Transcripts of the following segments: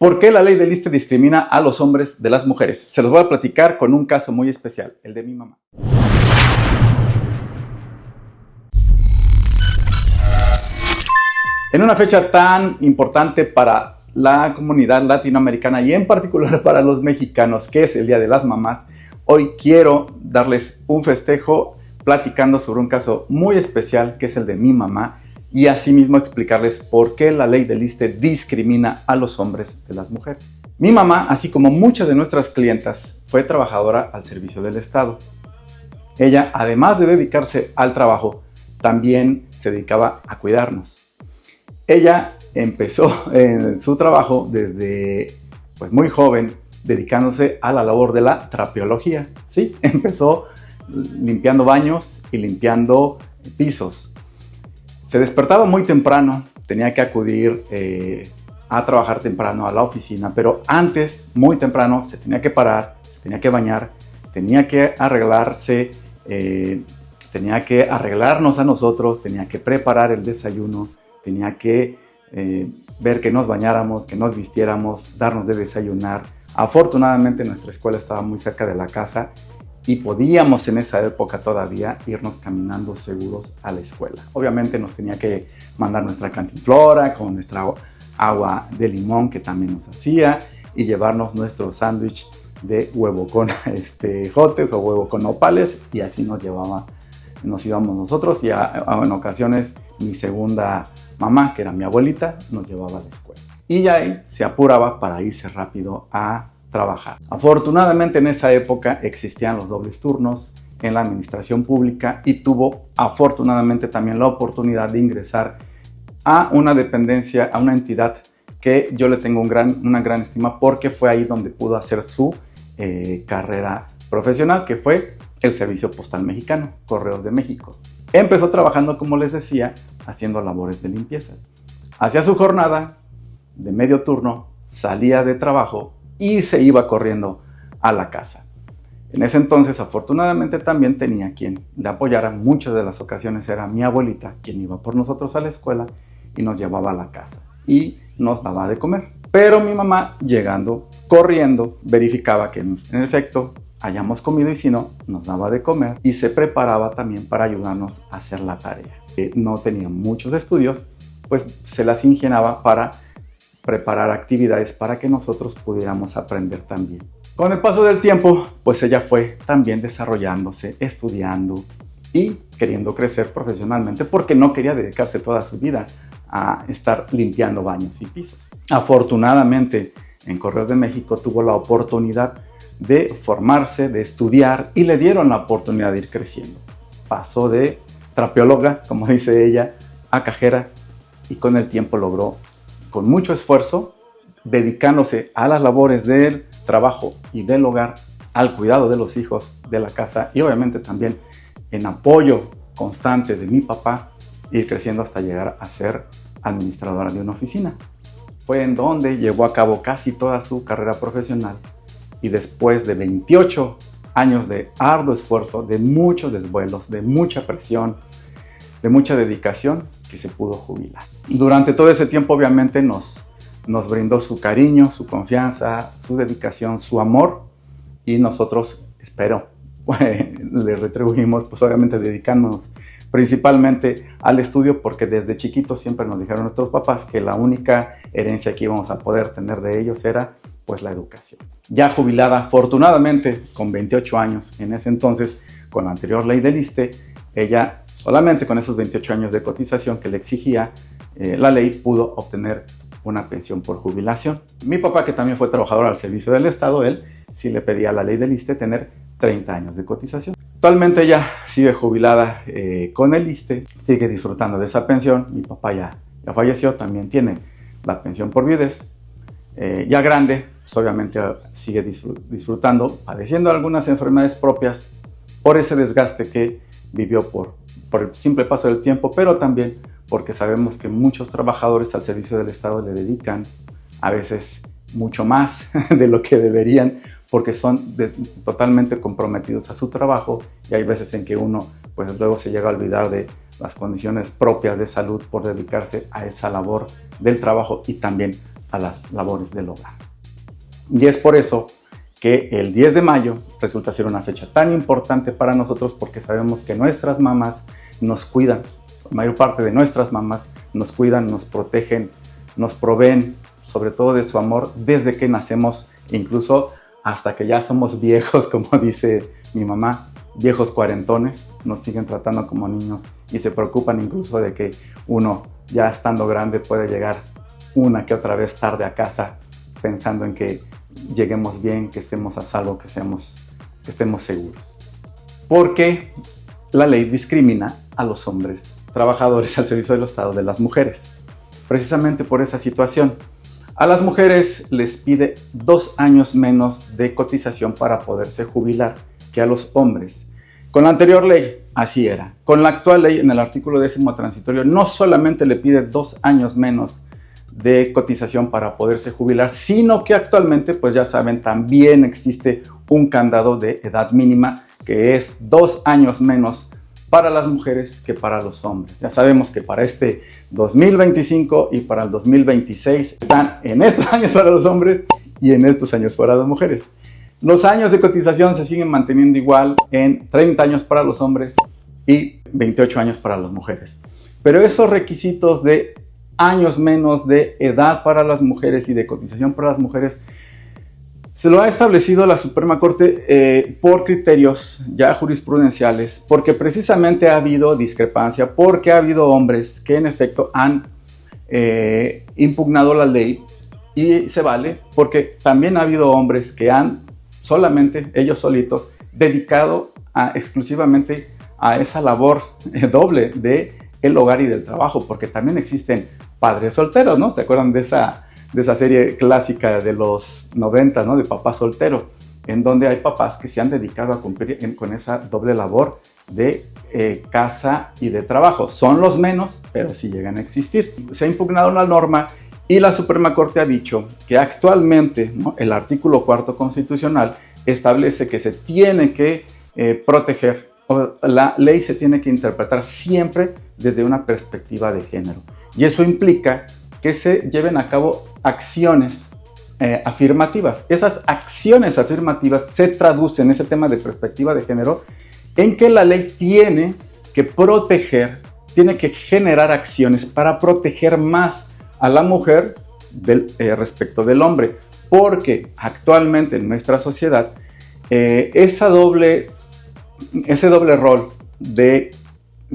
¿Por qué la ley del ISSSTE discrimina a los hombres de las mujeres? Se los voy a platicar con un caso muy especial, el de mi mamá. En una fecha tan importante para la comunidad latinoamericana y en particular para los mexicanos, que es el Día de las Mamás, hoy quiero darles un festejo platicando sobre un caso muy especial que es el de mi mamá y asimismo explicarles por qué la ley del ISSSTE discrimina a los hombres de las mujeres. Mi mamá, así como muchas de nuestras clientas, fue trabajadora al servicio del Estado. Ella, además de dedicarse al trabajo, también se dedicaba a cuidarnos. Ella empezó en su trabajo desde muy joven, dedicándose a la labor de la trapeología. Sí, empezó limpiando baños y limpiando pisos. Se despertaba muy temprano, tenía que acudir a trabajar temprano a la oficina, pero antes, muy temprano, se tenía que parar, se tenía que bañar, tenía que arreglarse, tenía que arreglarnos a nosotros, tenía que preparar el desayuno, tenía que ver que nos bañáramos, que nos vistiéramos, darnos de desayunar. Afortunadamente nuestra escuela estaba muy cerca de la casa y podíamos en esa época todavía irnos caminando seguros a la escuela. Obviamente nos tenía que mandar nuestra cantinflora con nuestra agua de limón que también nos hacía y llevarnos nuestro sándwich de huevo con jotes o huevo con nopales y así nos íbamos nosotros y en ocasiones mi segunda mamá, que era mi abuelita, nos llevaba a la escuela. Y ya ahí se apuraba para irse rápido a trabajar. Afortunadamente en esa época existían los dobles turnos en la administración pública y tuvo afortunadamente también la oportunidad de ingresar a una dependencia, a una entidad que yo le tengo una gran estima porque fue ahí donde pudo hacer su carrera profesional, que fue el Servicio Postal Mexicano, Correos de México. Empezó trabajando, como les decía, haciendo labores de limpieza. Hacía su jornada de medio turno, salía de trabajo y se iba corriendo a la casa. En ese entonces, afortunadamente, también tenía quien le apoyara. Muchas de las ocasiones era mi abuelita quien iba por nosotros a la escuela y nos llevaba a la casa y nos daba de comer. Pero mi mamá, llegando corriendo, verificaba que en efecto hayamos comido y si no, nos daba de comer y se preparaba también para ayudarnos a hacer la tarea. No tenía muchos estudios, pues se las ingeniaba para preparar actividades para que nosotros pudiéramos aprender también. Con el paso del tiempo, pues ella fue también desarrollándose, estudiando y queriendo crecer profesionalmente porque no quería dedicarse toda su vida a estar limpiando baños y pisos. Afortunadamente, en Correos de México tuvo la oportunidad de formarse, de estudiar y le dieron la oportunidad de ir creciendo. Pasó de trapeóloga, como dice ella, a cajera y con el tiempo logró, con mucho esfuerzo, dedicándose a las labores del trabajo y del hogar, al cuidado de los hijos, de la casa y obviamente también en apoyo constante de mi papá, ir creciendo hasta llegar a ser administradora de una oficina. Fue en donde llevó a cabo casi toda su carrera profesional y después de 28 años de arduo esfuerzo, de muchos desvelos, de mucha presión, de mucha dedicación, que se pudo jubilar. Durante todo ese tiempo obviamente nos brindó su cariño, su confianza, su dedicación, su amor y nosotros, espero, le retribuimos pues obviamente dedicándonos principalmente al estudio porque desde chiquitos siempre nos dijeron nuestros papás que la única herencia que íbamos a poder tener de ellos era pues la educación. Ya jubilada, afortunadamente, con 28 años, en ese entonces, con la anterior ley del ISSSTE, ella solamente con esos 28 años de cotización que le exigía la ley pudo obtener una pensión por jubilación. Mi papá, que también fue trabajador al servicio del Estado, él sí le pedía a la ley del ISSSTE tener 30 años de cotización. Actualmente ella sigue jubilada con el ISSSTE, sigue disfrutando de esa pensión. Mi papá ya falleció, también tiene la pensión por viudez. Ya grande, pues obviamente sigue disfrutando, padeciendo algunas enfermedades propias por ese desgaste que vivió por el simple paso del tiempo, pero también porque sabemos que muchos trabajadores al servicio del Estado le dedican a veces mucho más de lo que deberían porque son totalmente comprometidos a su trabajo y hay veces en que uno pues luego se llega a olvidar de las condiciones propias de salud por dedicarse a esa labor del trabajo y también a las labores del hogar. Y es por eso que el 10 de mayo resulta ser una fecha tan importante para nosotros, porque sabemos que nuestras mamás nos cuidan. La mayor parte de nuestras mamás nos cuidan, nos protegen, nos proveen, sobre todo de su amor, desde que nacemos, incluso hasta que ya somos viejos, como dice mi mamá, viejos cuarentones, nos siguen tratando como niños y se preocupan incluso de que uno, ya estando grande, puede llegar una que otra vez tarde a casa, pensando en que lleguemos bien, que estemos a salvo, que estemos seguros. Porque la ley discrimina a los hombres trabajadores al servicio del Estado de las mujeres, precisamente por esa situación. A las mujeres les pide 2 años menos de cotización para poderse jubilar que a los hombres. Con la anterior ley, así era. Con la actual ley, en el artículo 10º transitorio, no solamente le pide 2 años menos de cotización para poderse jubilar, sino que actualmente, pues ya saben, también existe un candado de edad mínima que es 2 años menos para las mujeres que para los hombres. Ya sabemos que para este 2025 y para el 2026 están en estos años para los hombres y en estos años para las mujeres. Los años de cotización se siguen manteniendo igual en 30 años para los hombres y 28 años para las mujeres. Pero esos requisitos de años menos de edad para las mujeres y de cotización para las mujeres se lo ha establecido la Suprema Corte por criterios ya jurisprudenciales, porque precisamente ha habido discrepancia, porque ha habido hombres que en efecto han impugnado la ley y se vale, porque también ha habido hombres que han solamente ellos solitos dedicado exclusivamente a esa labor doble de el hogar y del trabajo, porque también existen padres solteros, ¿no? ¿Se acuerdan de esa serie clásica de los 90, ¿no? De Papá Soltero, en donde hay papás que se han dedicado a cumplir con esa doble labor de casa y de trabajo. Son los menos, pero sí llegan a existir. Se ha impugnado la norma y la Suprema Corte ha dicho que actualmente, ¿no?, el artículo 4º constitucional establece que se tiene que proteger, o la ley se tiene que interpretar siempre desde una perspectiva de género. Y eso implica que se lleven a cabo acciones afirmativas. Esas acciones afirmativas se traducen, ese tema de perspectiva de género, en que la ley tiene que proteger, tiene que generar acciones para proteger más a la mujer respecto del hombre, porque actualmente en nuestra sociedad ese doble rol de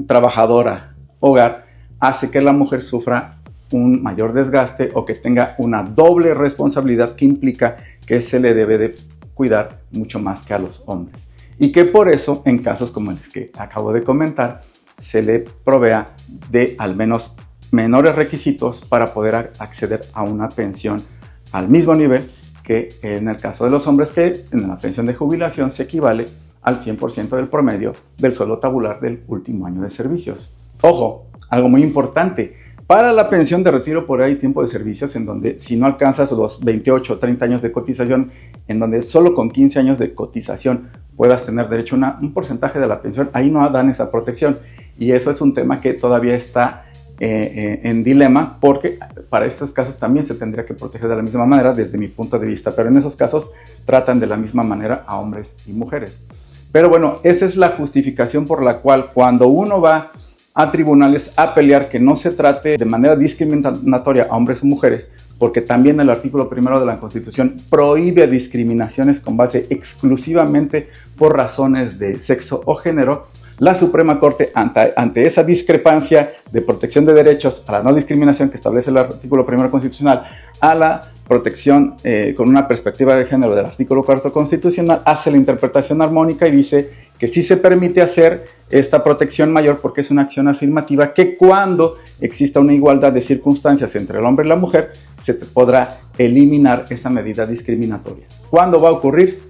trabajadora hogar hace que la mujer sufra un mayor desgaste o que tenga una doble responsabilidad que implica que se le debe de cuidar mucho más que a los hombres, y que por eso en casos como el que acabo de comentar se le provea de al menos menores requisitos para poder acceder a una pensión al mismo nivel que en el caso de los hombres, que en la pensión de jubilación se equivale al 100% del promedio del sueldo tabular del último año de servicios. Ojo, algo muy importante, para la pensión de retiro por ahí tiempo de servicios, en donde si no alcanzas los 28 o 30 años de cotización, en donde solo con 15 años de cotización puedas tener derecho a un porcentaje de la pensión, ahí no dan esa protección. Y eso es un tema que todavía está en dilema, porque para estos casos también se tendría que proteger de la misma manera desde mi punto de vista, pero en esos casos tratan de la misma manera a hombres y mujeres. Pero bueno, esa es la justificación por la cual cuando uno va a tribunales a pelear que no se trate de manera discriminatoria a hombres o mujeres, porque también el artículo 1º de la Constitución prohíbe discriminaciones con base exclusivamente por razones de sexo o género, la Suprema Corte, ante esa discrepancia de protección de derechos a la no discriminación que establece el artículo 1º constitucional, a la protección con una perspectiva de género del artículo 4º constitucional, hace la interpretación armónica y dice que sí se permite hacer esta protección mayor porque es una acción afirmativa, que cuando exista una igualdad de circunstancias entre el hombre y la mujer, se podrá eliminar esa medida discriminatoria. ¿Cuándo va a ocurrir?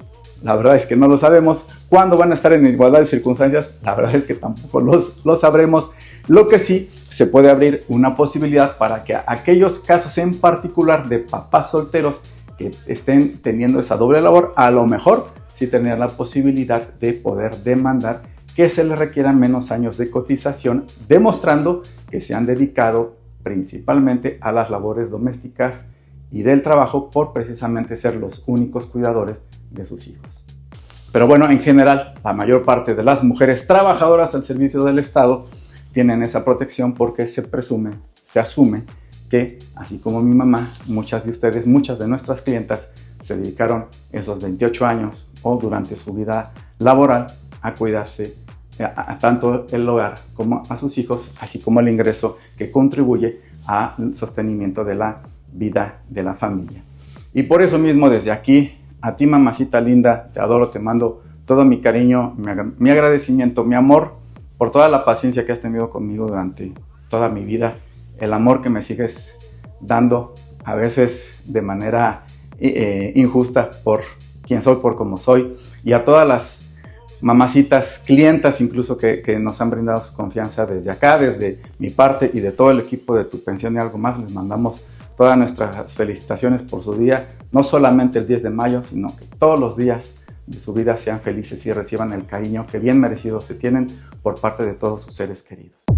La verdad es que no lo sabemos. ¿Cuándo van a estar en igualdad de circunstancias? La verdad es que tampoco lo sabremos. Lo que sí, se puede abrir una posibilidad para que aquellos casos en particular de papás solteros que estén teniendo esa doble labor, a lo mejor sí tener la posibilidad de poder demandar que se les requieran menos años de cotización, demostrando que se han dedicado principalmente a las labores domésticas y del trabajo por precisamente ser los únicos cuidadores de sus hijos. Pero bueno, en general, la mayor parte de las mujeres trabajadoras al servicio del Estado tienen esa protección porque se presume, se asume que, así como mi mamá, muchas de ustedes, muchas de nuestras clientas se dedicaron esos 28 años o durante su vida laboral a cuidarse a tanto el hogar como a sus hijos, así como el ingreso que contribuye al sostenimiento de la vida de la familia. Y por eso mismo, desde aquí, a ti, mamacita linda, te adoro, te mando todo mi cariño, mi agradecimiento, mi amor por toda la paciencia que has tenido conmigo durante toda mi vida, el amor que me sigues dando, a veces de manera injusta por quien soy, por cómo soy, y a todas las mamacitas, clientas incluso que nos han brindado su confianza desde acá, desde mi parte y de todo el equipo de Tu Pensión y Algo Más. Les mandamos todas nuestras felicitaciones por su día, no solamente el 10 de mayo, sino que todos los días de su vida sean felices y reciban el cariño que bien merecido se tienen por parte de todos sus seres queridos.